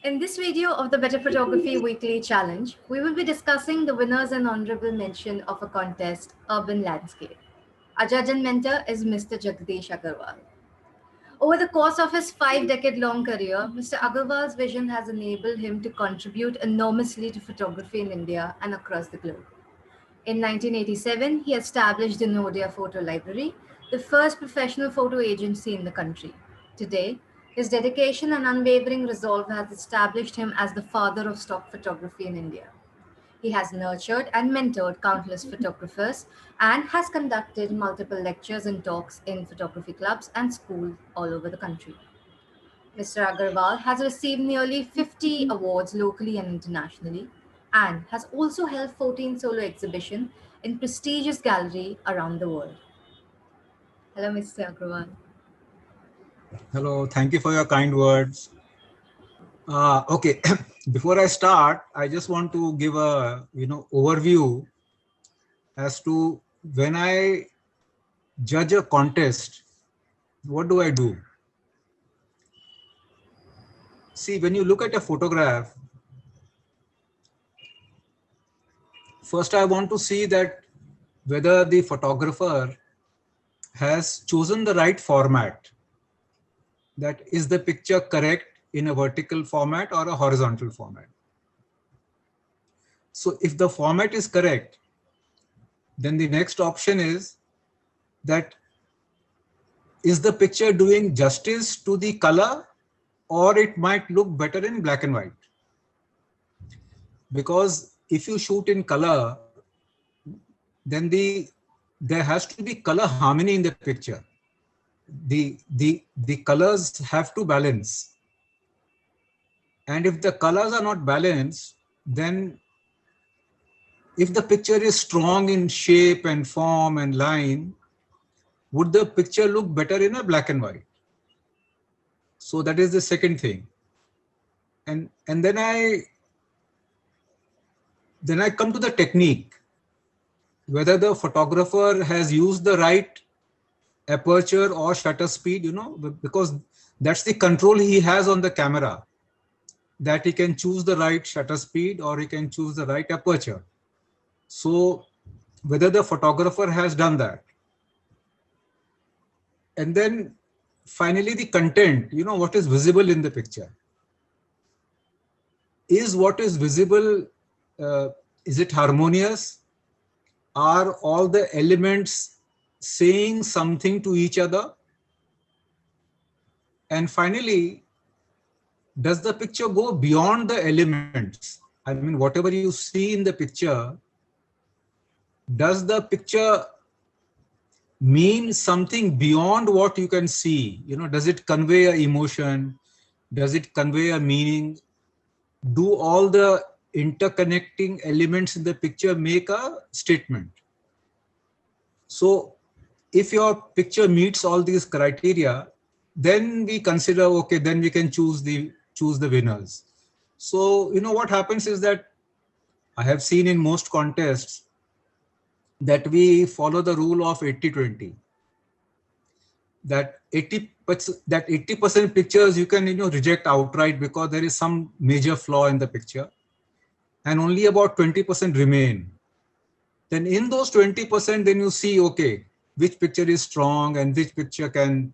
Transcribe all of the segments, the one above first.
In this video of the Better Photography Weekly Challenge, we will be discussing the winners and honorable mention of a contest, Urban Landscape. Our judge and mentor is Mr. Jagdish Agarwal. Over the course of his 5-decade-long career, Mr. Agarwal's vision has enabled him to contribute enormously to photography in India and across the globe. In 1987, he established the Nodia Photo Library, the first professional photo agency in the country. Today, his dedication and unwavering resolve has established him as the father of stock photography in India. He has nurtured and mentored countless photographers and has conducted multiple lectures and talks in photography clubs and schools all over the country. Mr. Agarwal has received nearly 50 awards locally and internationally and has also held 14 solo exhibitions in prestigious galleries around the world. Hello, Mr. Agarwal. Hello, thank you for your kind words. Okay, before I start, I just want to give a overview as to when I judge a contest, what do I do? See, when you look at a photograph, first I want to see that whether the photographer has chosen the right format. That is the picture correct in a vertical format or a horizontal format. So if the format is correct, then the next option is that is the picture doing justice to the color, or it might look better in black and white. Because if you shoot in color, then there has to be color harmony in the picture. The colors have to balance. And if the colors are not balanced, then if the picture is strong in shape and form and line, would the picture look better in a black and white? So that is the second thing. And then I come to the technique, whether the photographer has used the right aperture or shutter speed, because that's the control he has on the camera, that he can choose the right shutter speed or he can choose the right aperture. So whether the photographer has done that. And then finally the content, what is visible in the picture. Is what is visible, is it harmonious? Are all the elements saying something to each other? And finally, does the picture go beyond the elements? I mean, whatever you see in the picture, does the picture mean something beyond what you can see? Does it convey an emotion? Does it convey a meaning? Do all the interconnecting elements in the picture make a statement? So if your picture meets all these criteria, then we consider, okay, then we can choose the winners. So, what happens is that I have seen in most contests that we follow the rule of 80-20. That 80% pictures you can reject outright because there is some major flaw in the picture, and only about 20% remain. Then in those 20%, then you see, okay, which picture is strong and which picture can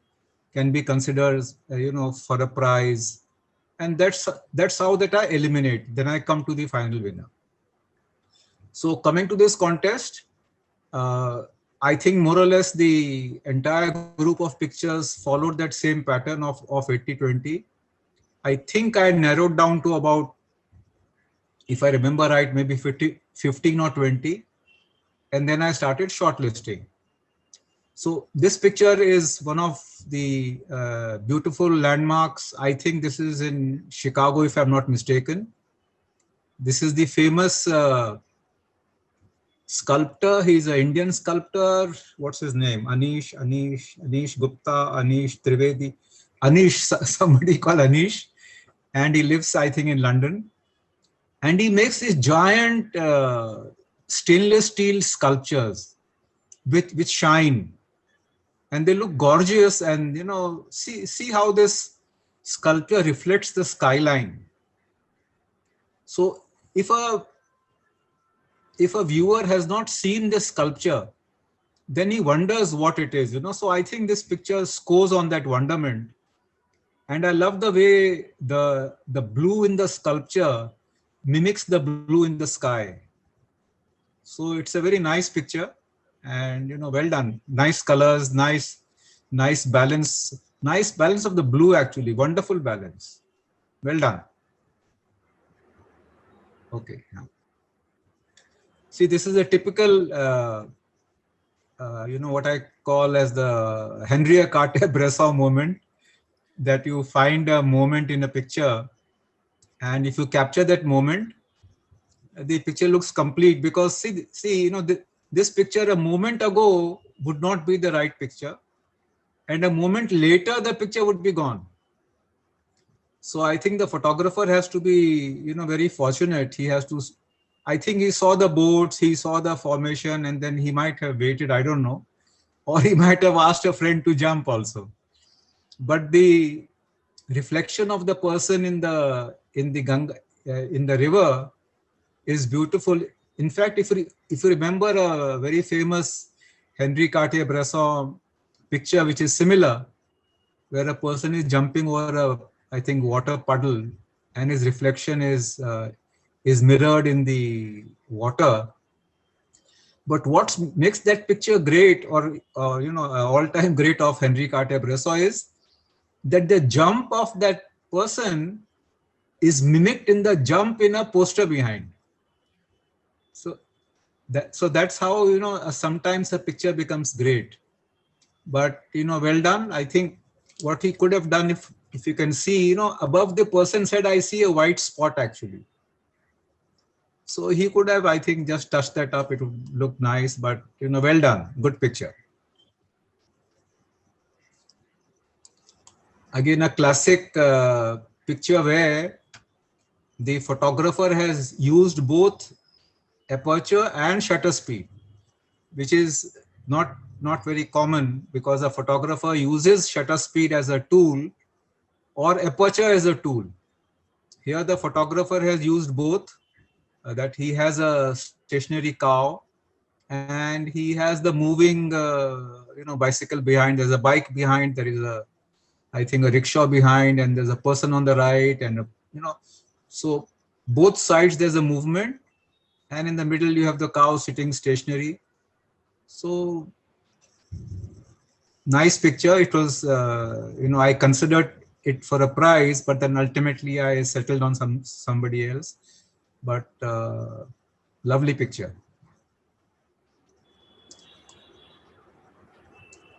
be considered, for a prize. And that's how that I eliminate. Then I come to the final winner. So coming to this contest, I think more or less the entire group of pictures followed that same pattern of 80-20. I think I narrowed down to about, if I remember right, maybe 15 or 20. And then I started shortlisting. So this picture is one of the beautiful landmarks. I think this is in Chicago, if I'm not mistaken. This is the famous sculptor. He's an Indian sculptor. What's his name? Anish Gupta, Anish Trivedi. Somebody called Anish. And he lives, I think, in London. And he makes these giant stainless steel sculptures with shine. And they look gorgeous. And, see how this sculpture reflects the skyline. So if a viewer has not seen this sculpture, then he wonders what it is, So I think this picture scores on that wonderment. And I love the way the blue in the sculpture mimics the blue in the sky. So it's a very nice picture, and well done. Nice colors, nice balance of the blue, actually. Wonderful balance. Well done. Okay. See, this is a typical, what I call as the Henri Cartier-Bresson moment, that you find a moment in a picture, and if you capture that moment, the picture looks complete. Because see, this picture a moment ago would not be the right picture, and a moment later the picture would be gone. So I think the photographer has to be, very fortunate. He has to, I think he saw the boats, he saw the formation, and then he might have waited, I don't know, or he might have asked a friend to jump also. But the reflection of the person in the Ganga, in the river, is beautiful. In fact, if you remember a very famous Henri Cartier-Bresson picture, which is similar, where a person is jumping over a, I think, water puddle, and his reflection is mirrored in the water. But what makes that picture great, or all-time great of Henri Cartier-Bresson, is that the jump of that person is mimicked in the jump in a poster behind. So that's how sometimes a picture becomes great. But well done. I think what he could have done, if you can see, above the person's head, I see a white spot actually. So he could have, I think, just touched that up. It would look nice. But well done. Good picture. Again, a classic picture where the photographer has used both aperture and shutter speed, which is not very common, because a photographer uses shutter speed as a tool or aperture as a tool. Here the photographer has used both, that he has a stationary cow and he has the moving bicycle behind. There's a bike behind, there is I think a rickshaw behind, and there's a person on the right, and so both sides there's a movement, and in the middle you have the cow sitting stationary. So nice picture. It was I considered it for a prize, but then ultimately I settled on somebody else. But lovely picture.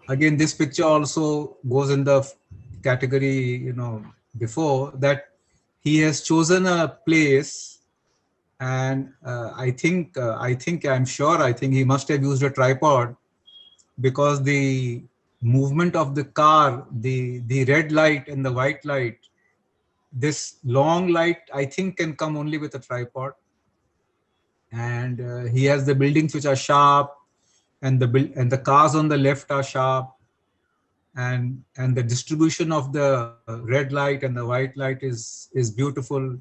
Again, this picture also goes in the category, before that. He has chosen a place, and I think he must have used a tripod, because the movement of the car, the red light and the white light, this long light, I think, can come only with a tripod. And he has the buildings which are sharp, and the cars on the left are sharp, and the distribution of the red light and the white light is beautiful.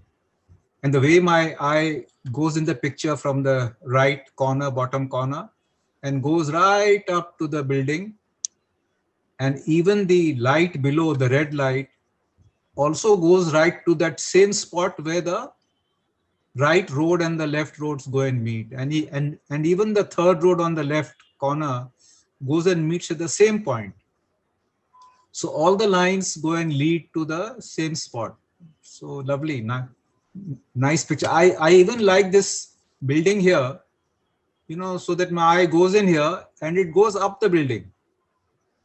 And the way my eye goes in the picture from the right corner, bottom corner, and goes right up to the building, and even the light below, the red light, also goes right to that same spot where the right road and the left roads go and meet. And even the third road on the left corner goes and meets at the same point. So all the lines go and lead to the same spot. So lovely, nice picture. I even like this building here, so that my eye goes in here and it goes up the building.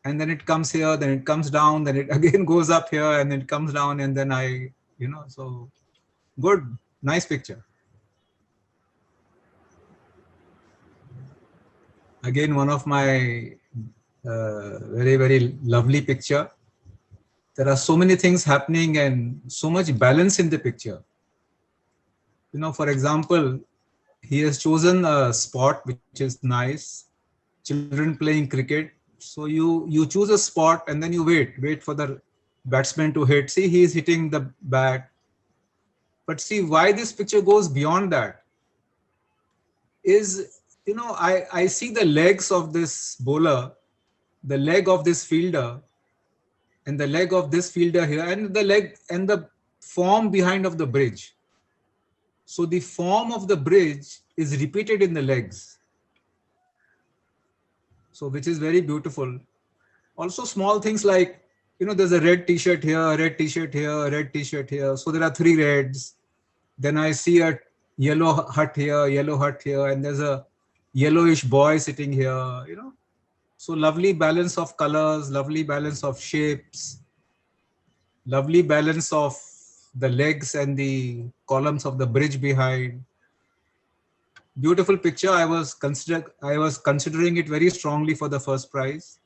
And then it comes here, then it comes down, then it again goes up here, and then it comes down, and then so good, nice picture. Again, one of my very, very lovely picture. There are so many things happening and so much balance in the picture. For example, he has chosen a spot which is nice, children playing cricket. So you choose a spot and then you wait for the batsman to hit. See, he is hitting the bat. But see, why this picture goes beyond that is, you know, I see the legs of this bowler, the leg of this fielder, and the leg of this fielder here, and the leg and the form behind of the bridge. So the form of the bridge is repeated in the legs. So which is very beautiful. Also small things like, you know, there's a red t-shirt here, a red t-shirt here, a red t-shirt here. So there are 3 reds. Then I see a yellow hut here, and there's a yellowish boy sitting here, you know. So lovely balance of colors, lovely balance of shapes, lovely balance of the legs and the columns of the bridge behind. Beautiful picture. I was considering it very strongly for the first prize,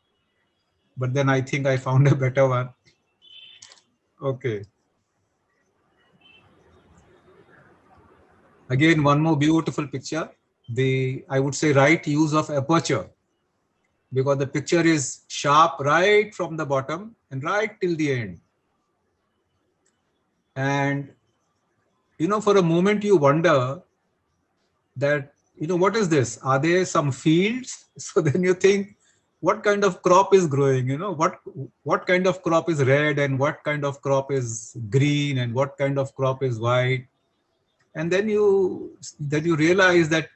but then I think I found a better one. Okay. Again, one more beautiful picture. I would say, right use of aperture, because the picture is sharp right from the bottom and right till the end. And, you know, for a moment you wonder that, you know, what is this? Are there some fields? So then you think, what kind of crop is growing? You know, what kind of crop is red, and what kind of crop is green, and what kind of crop is white? And then you realize that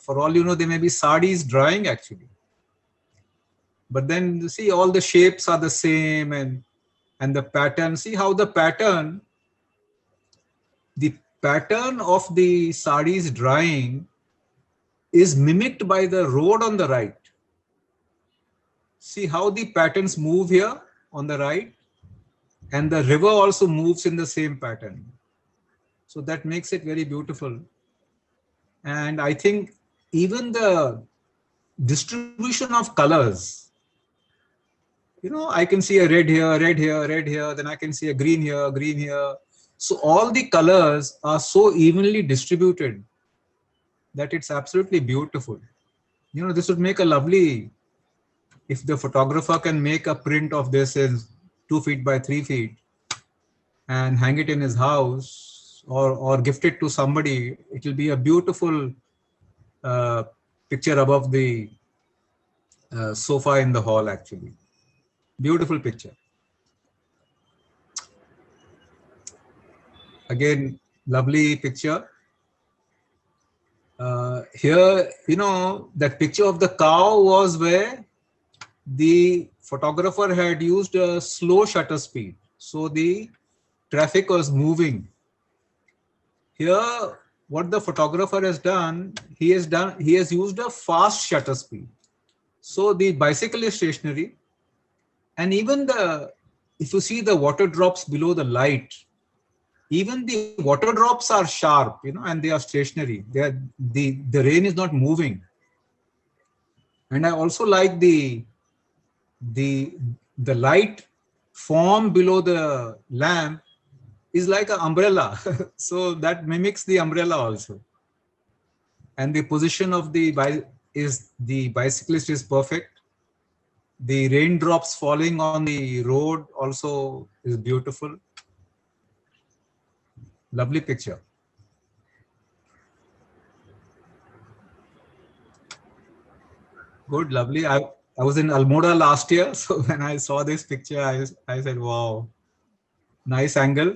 for all you know, there may be sarees drying actually. But then you see all the shapes are the same, and the pattern. See how the pattern of the sarees drying is mimicked by the road on the right. See how the patterns move here on the right, and the river also moves in the same pattern. So that makes it very beautiful. And I think even the distribution of colors, you know, I can see a red here, red here, red here, then I can see a green here, green here. So all the colors are so evenly distributed that it's absolutely beautiful. You know, this would make a lovely, if the photographer can make a print of this in 2 feet by 3 feet and hang it in his house, or gift it to somebody, it will be a beautiful picture above the sofa in the hall actually. Beautiful picture. Again, lovely picture. Here, you know, that picture of the cow was where the photographer had used a slow shutter speed. So the traffic was moving. Here, what the photographer has done, he has used a fast shutter speed. So the bicycle is stationary, and even if you see the water drops below the light, even the water drops are sharp, you know, and they are stationary. The rain is not moving. And I also like the light form below the lamp is like an umbrella. So that mimics the umbrella also. And the position of the bicyclist is perfect. The raindrops falling on the road also is beautiful. Lovely picture. Good, lovely. I was in Almora last year, so when I saw this picture, I said, wow, nice angle.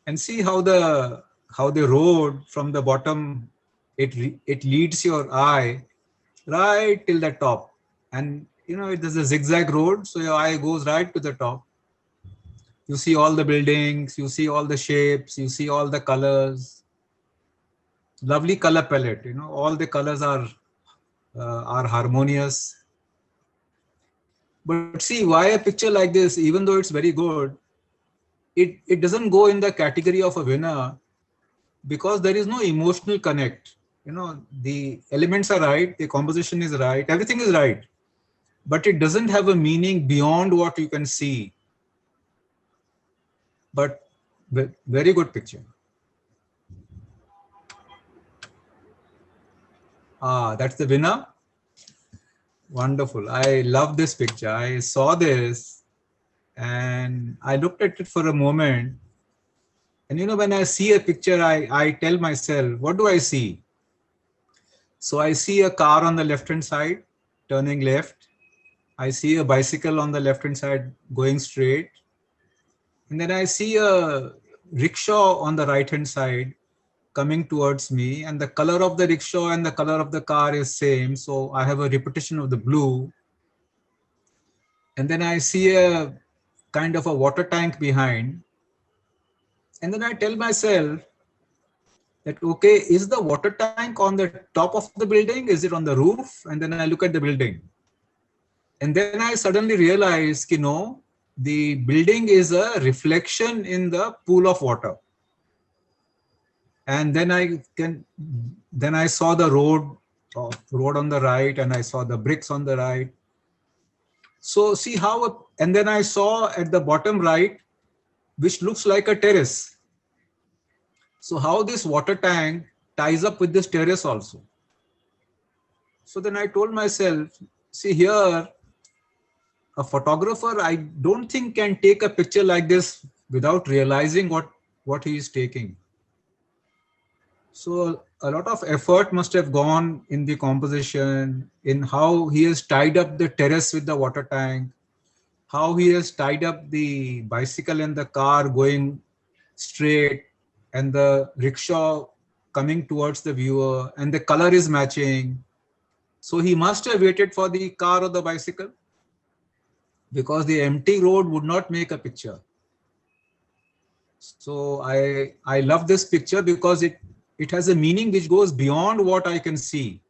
And see how the road from the bottom, it leads your eye right till the top. And you know, it is a zigzag road, so your eye goes right to the top. You see all the buildings, you see all the shapes, you see all the colors. Lovely color palette, you know, all the colors are harmonious. But see, why a picture like this, even though it's very good, it doesn't go in the category of a winner, because there is no emotional connect. You know, the elements are right, the composition is right, everything is right, but it doesn't have a meaning beyond what you can see. But very good picture. That's the winner. Wonderful. I love this picture. I saw this and I looked at it for a moment, And when I see a picture, I tell myself, what do I see? So I see a car on the left hand side turning left. I see a bicycle on the left hand side going straight. And then I see a rickshaw on the right hand side coming towards me, and the color of the rickshaw and the color of the car is same. So I have a repetition of the blue. And then I see a kind of a water tank behind. And then I tell myself that, okay, is the water tank on the top of the building? Is it on the roof? And then I look at the building. And then I suddenly realize, no, the building is a reflection in the pool of water. And then I saw the road on the right, and I saw the bricks on the right. So see how, and then I saw at the bottom right, which looks like a terrace. So how this water tank ties up with this terrace also. So then I told myself, see here, a photographer, I don't think can take a picture like this without realizing what he is taking. So a lot of effort must have gone in the composition, in how he has tied up the terrace with the water tank, how he has tied up the bicycle and the car going straight, and the rickshaw coming towards the viewer, and the color is matching. So he must have waited for the car or the bicycle, because the empty road would not make a picture. So I love this picture because it has a meaning which goes beyond what I can see.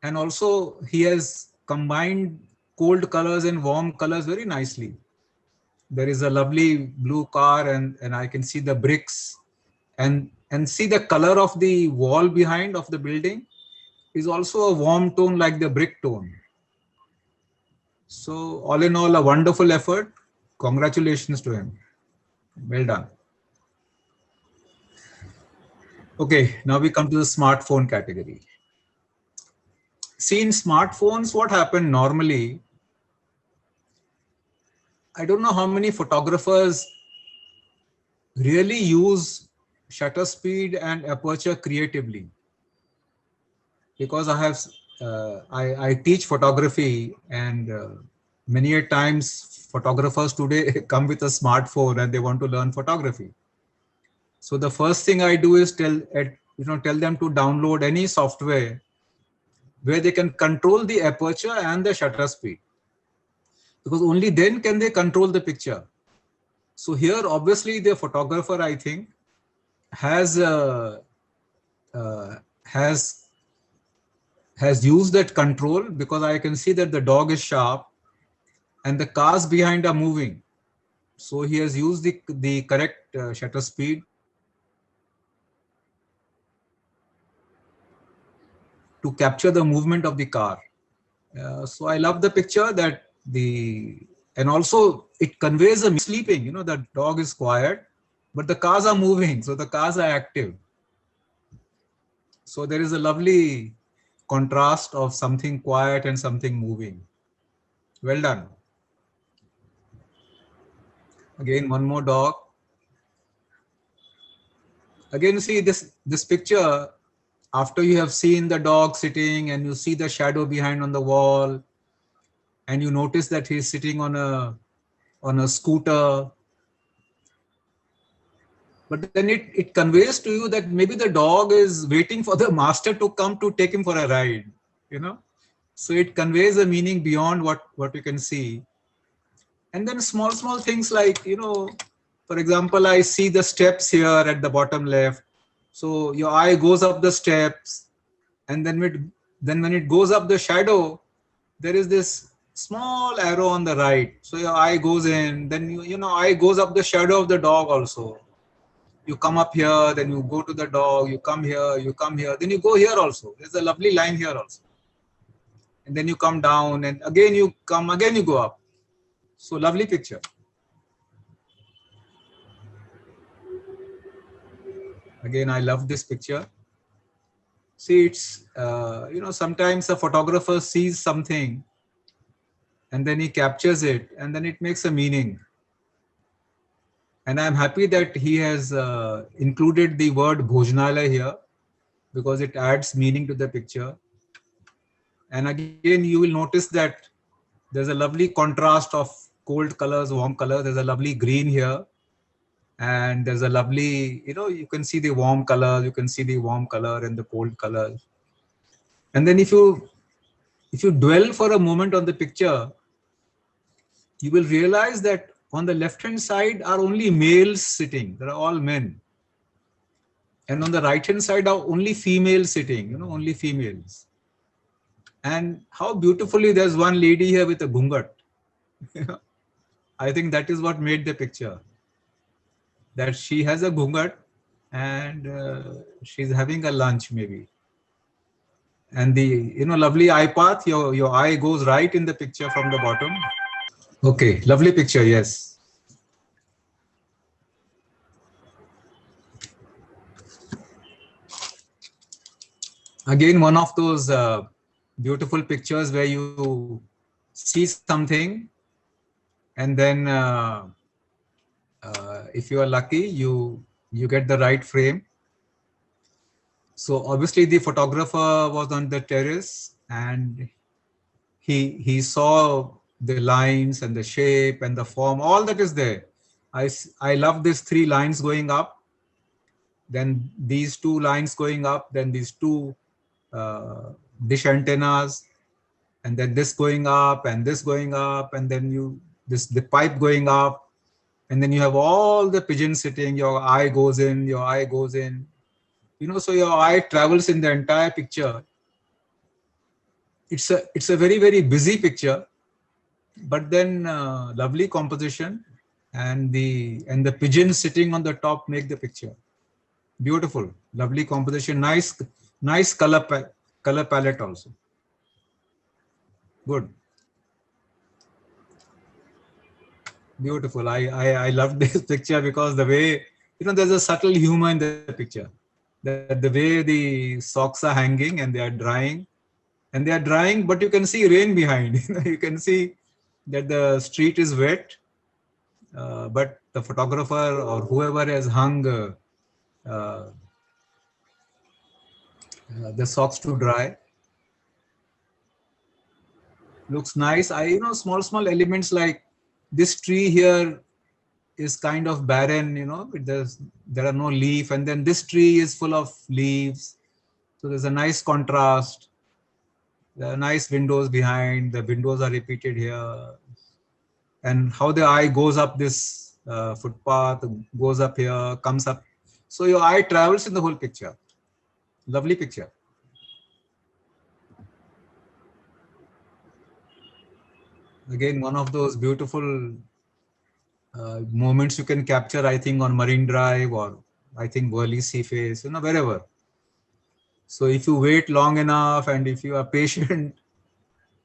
And also he has combined cold colors and warm colors very nicely. There is a lovely blue car, and I can see the bricks, and see the color of the wall behind of the building is also a warm tone like the brick tone. So all in all, a wonderful effort. Congratulations to him. Well done. Okay, now we come to the smartphone category. See, in smartphones, what happened normally, I don't know how many photographers really use shutter speed and aperture creatively, because I teach photography, and many a times photographers today come with a smartphone and they want to learn photography. So the first thing I do is tell them to download any software where they can control the aperture and the shutter speed, because only then can they control the picture. So here, obviously, the photographer, I think, has used that control, because I can see that the dog is sharp and the cars behind are moving. So he has used the correct shutter speed to capture the movement of the car. So I love the picture and also it conveys a sleeping, the dog is quiet, but the cars are moving. So the cars are active. So there is a lovely contrast of something quiet and something moving. Well done. Again, one more dog. Again, see this picture, after you have seen the dog sitting and you see the shadow behind on the wall, and you notice that he's sitting on a scooter, but then it conveys to you that maybe the dog is waiting for the master to come to take him for a ride, So it conveys a meaning beyond what you can see. And then small things like, for example, I see the steps here at the bottom left. So your eye goes up the steps, and then when it goes up the shadow, there is this small arrow on the right. So your eye goes in, then eye goes up the shadow of the dog also. You come up here, then you go to the dog, you come here, then you go here also. There's a lovely line here also. And then you come down, and again you come, again you go up. So lovely picture. Again, I love this picture. See, it's, sometimes a photographer sees something and then he captures it, and then it makes a meaning. And I'm happy that he has included the word Bhojanalaya here, because it adds meaning to the picture. And again, you will notice that there's a lovely contrast of cold colors, warm colors. There's a lovely green here. And there's a lovely, you can see the warm color, you can see the warm color and the cold color. And then if you dwell for a moment on the picture, you will realize that on the left hand side are only males sitting. There are all men. And on the right hand side are only females sitting, only females. And how beautifully there's one lady here with a ghungat. I think that is what made the picture. That she has a ghungat and she's having a lunch maybe. And the lovely eye path, your eye goes right in the picture from the bottom. Okay, lovely picture, yes. Again, one of those beautiful pictures where you see something and then if you are lucky, you get the right frame. So obviously the photographer was on the terrace and he saw the lines and the shape and the form, all that is there. I love these 3 lines going up, then these 2 lines going up, then these 2 dish antennas, and then this going up and this going up, and then the pipe going up, and then you have all the pigeons sitting, your eye goes in, your eye goes in, so your eye travels in the entire picture. It's a very, very busy picture, but then lovely composition, and the pigeons sitting on the top make the picture beautiful. Lovely composition, nice color palette also. Good. Beautiful. I love this picture because the way, there's a subtle humor in the picture. The way the socks are hanging and they are drying, but you can see rain behind. You can see that the street is wet, but the photographer or whoever has hung the socks to dry. Looks nice. Small elements like this tree here is kind of barren, there are no leaf, and then this tree is full of leaves. So there's a nice contrast. There are nice windows behind. The windows are repeated here. And how the eye goes up this footpath, goes up here, comes up. So your eye travels in the whole picture. Lovely picture. Again, one of those beautiful moments you can capture, I think, on Marine Drive or I think Worli Sea Face, wherever. So if you wait long enough and if you are patient,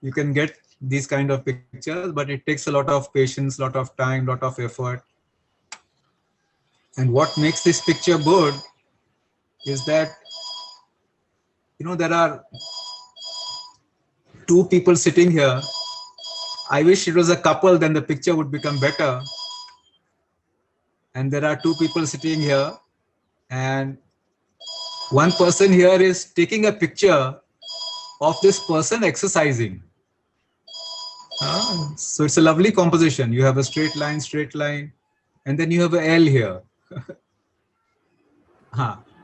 you can get these kind of pictures, but it takes a lot of patience, lot of time, lot of effort. And what makes this picture good is that, there are 2 people sitting here. I wish it was a couple, then the picture would become better. And there are 2 people sitting here, and one person here is taking a picture of this person exercising. So it's a lovely composition. You have a straight line, and then you have an L here.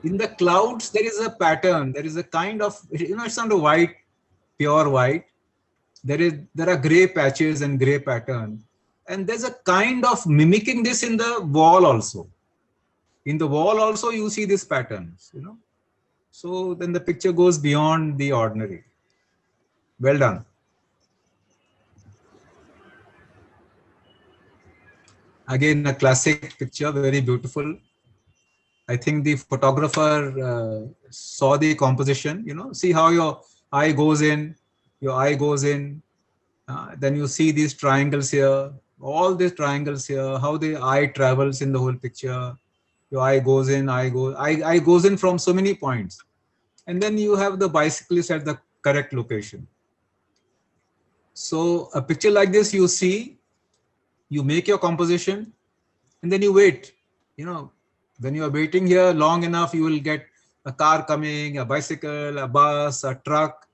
In the clouds, there is a pattern. There is a kind of, it's not a white, pure white. There are gray patches and gray pattern. And there's a kind of mimicking this in the wall also. In the wall also, you see these patterns, So then the picture goes beyond the ordinary. Well done. Again, a classic picture, very beautiful. I think the photographer saw the composition, see how your eye goes in, then you see these triangles here, all these triangles here, how the eye travels in the whole picture. Your eye goes in, eye goes in from so many points. And then you have the bicyclist at the correct location. So a picture like this, you see, you make your composition, and then you wait. When you are waiting here long enough, you will get a car coming, a bicycle, a bus, a truck,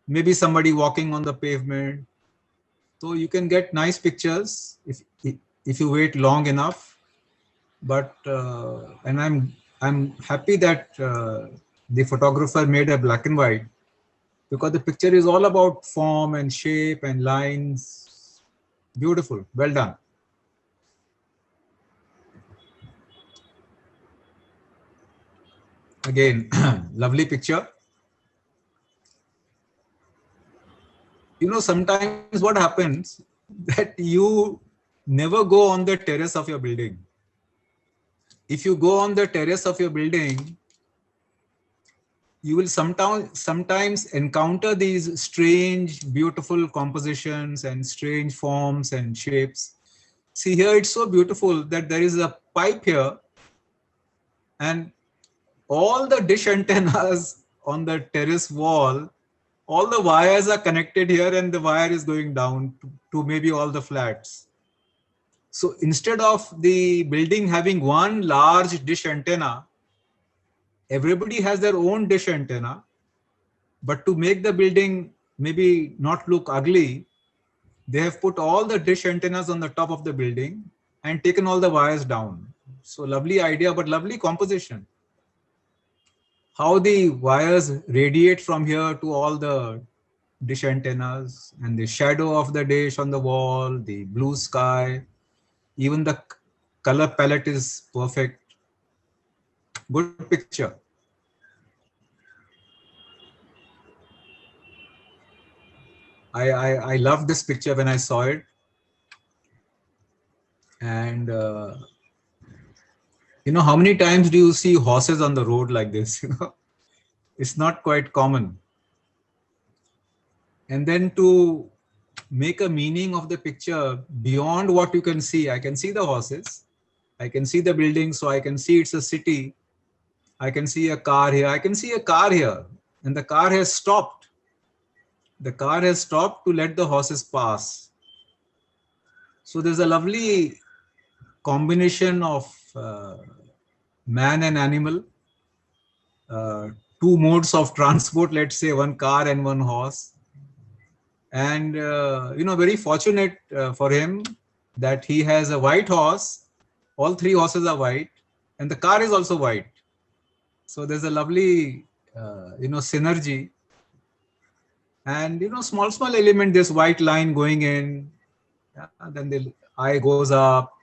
maybe somebody walking on the pavement. So you can get nice pictures if you wait long enough. But and I'm happy that the photographer made a black and white, because the picture is all about form and shape and lines. Beautiful. Well done. Again, lovely picture. Sometimes what happens that you never go on the terrace of your building. If you go on the terrace of your building, you will sometimes encounter these strange, beautiful compositions and strange forms and shapes. See, here it's so beautiful that there is a pipe here, and all the dish antennas on the terrace wall, all the wires are connected here, and the wire is going down to maybe all the flats. So instead of the building having one large dish antenna, everybody has their own dish antenna. But to make the building maybe not look ugly, they have put all the dish antennas on the top of the building and taken all the wires down. So lovely idea, but lovely composition. How the wires radiate from here to all the dish antennas, and the shadow of the dish on the wall, the blue sky, even the color palette is perfect. Good picture. I loved this picture when I saw it. And how many times do you see horses on the road like this? It's not quite common. And then to make a meaning of the picture beyond what you can see, I can see the horses, I can see the building, so I can see it's a city. I can see a car here, I can see a car here, and the car has stopped. The car has stopped to let the horses pass. So there's a lovely combination of man and animal, two modes of transport, let's say one car and one horse. And very fortunate for him that he has a white horse. All three horses are white, and the car is also white. So there's a lovely synergy. And small element, this white line going in, then the eye goes up.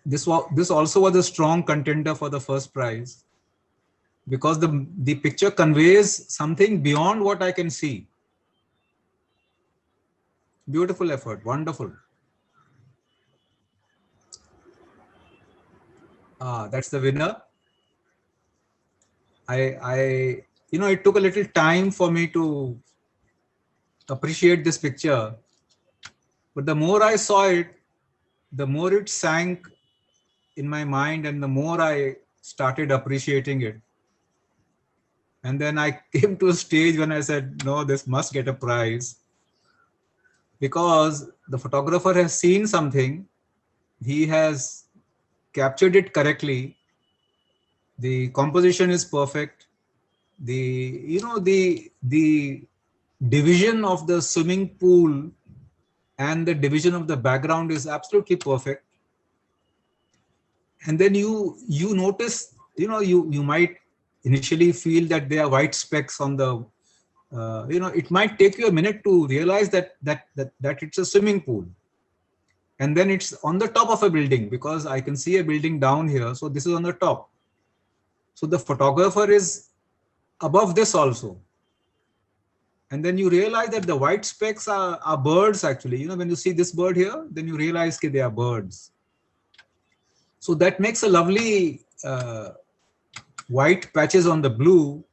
This also was a strong contender for the first prize, because the picture conveys something beyond what I can see. Beautiful effort, wonderful. That's the winner. It took a little time for me to appreciate this picture, but the more I saw it, the more it sank in my mind, and the more I started appreciating it. And then I came to a stage when I said, no, this must get a prize, because the photographer has seen something, he has captured it correctly, the composition is perfect, the division of the swimming pool and the division of the background is absolutely perfect. And then you notice, you might initially feel that there are white specks on the it might take you a minute to realize that it's a swimming pool, and then it's on the top of a building, because I can see a building down here, so this is on the top. So the photographer is above this also, and then you realize that the white specks are birds actually. When you see this bird here, then you realize that they are birds. So that makes a lovely white patches on the blue,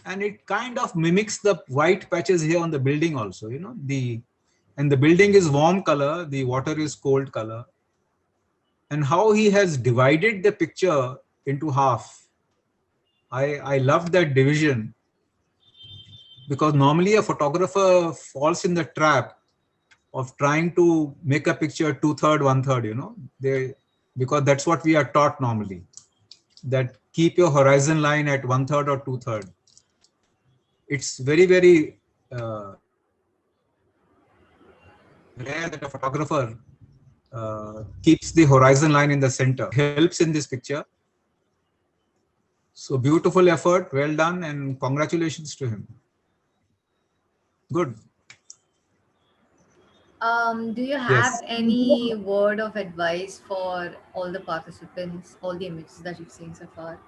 and it kind of mimics the white patches here on the building also. And the building is warm color, the water is cold color. And how he has divided the picture into half, I love that division, because normally a photographer falls in the trap of trying to make a picture 2/3, 1/3, because that's what we are taught normally, that keep your horizon line at 1/3 or 2/3. It's very, very rare that a photographer keeps the horizon line in the center. Helps in this picture. So beautiful effort, well done, and congratulations to him. Good. Do you have Yes. any word of advice for all the participants, all the images that you've seen so far?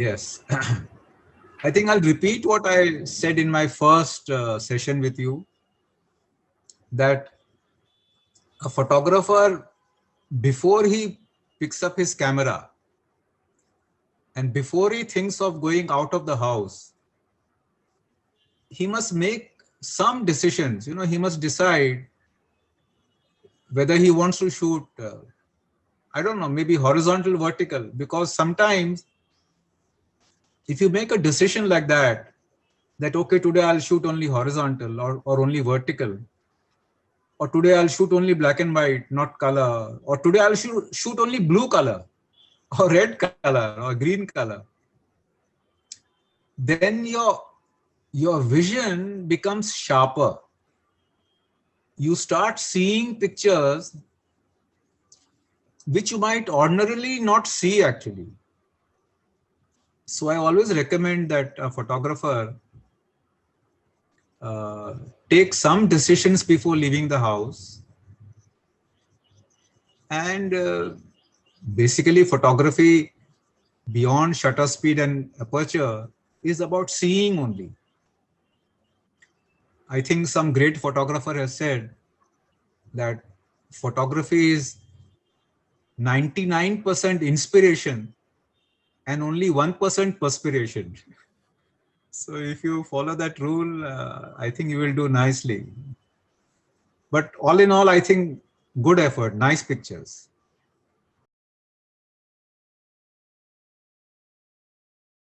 Yes. I think I'll repeat what I said in my first session with you, that a photographer, before he picks up his camera and before he thinks of going out of the house, he must make some decisions. He must decide whether he wants to shoot, I don't know, maybe horizontal, vertical, because sometimes if you make a decision like that okay, today I'll shoot only horizontal or only vertical, or today I'll shoot only black and white, not color, or today I'll shoot only blue color or red color or green color, then your vision becomes sharper. You start seeing pictures which you might ordinarily not see actually. So I always recommend that a photographer take some decisions before leaving the house. And basically photography, beyond shutter speed and aperture, is about seeing only. I think some great photographer has said that photography is 99% inspiration and only 1% perspiration. So if you follow that rule, I think you will do nicely. But all in all, I think good effort, nice pictures.